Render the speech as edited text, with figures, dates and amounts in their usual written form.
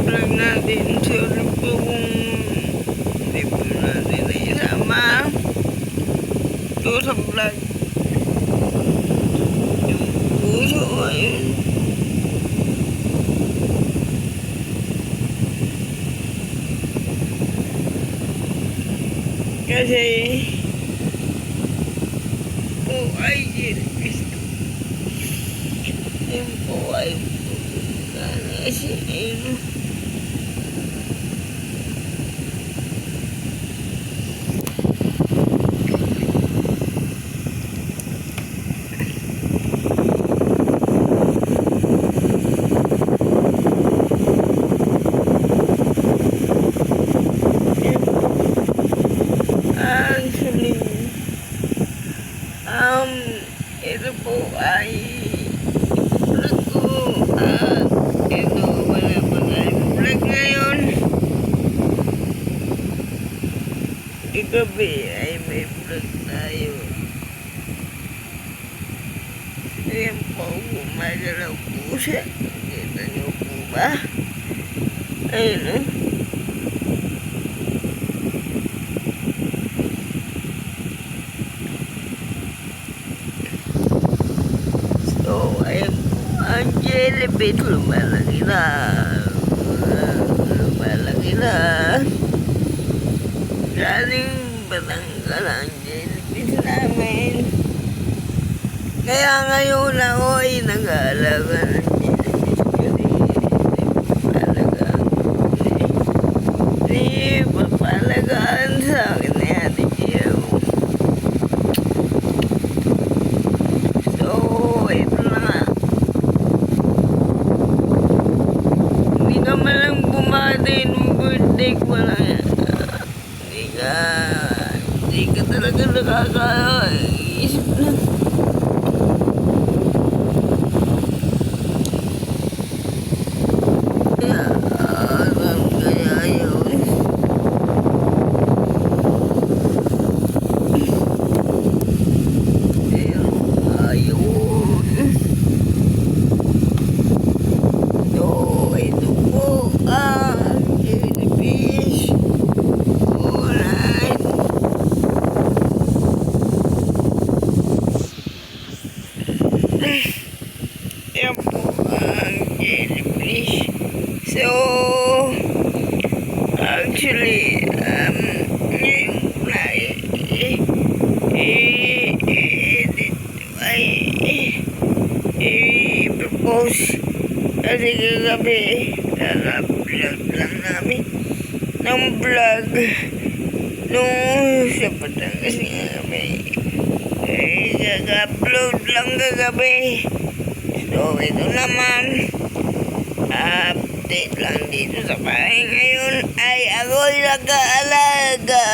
vlog natin. Sorry po kung hindi po natin naisama ito sa vlog. Yung puso ngayon. Kasi po ay gusto. Yung po ay nanasin. Actually, ito po ay vlog ko. Ito, wala pa tayong vlog ngayon. Igabi ay may vlog tayo. Ayan po, gumagalaw po siya. Kita niyo po ba? Ayun o. Ayan po, ang jellyfish lumalaki na. Lumalaki na. Galing Batanggal ang jellyfish namin. Kaya ngayon ako ay nag-aalaga ng jellyfish kasi hindi papalagaan sa akin na Ate Gio. Ito na nga. Hindi ka malang bumati nung birthday ko na yan. Hindi ka talaga nakakaisip na. Kaya yun. Ito po ang jellyfish. Alright. Yan po ang jellyfish. So, actually, yung i-propose kasi kagabi nag-upload lang namin ng vlog nung sa Batangas nga kami nag-upload lang kagabi. So ito naman update lang dito sa bahay ngayon ay ako'y nag-aalaga.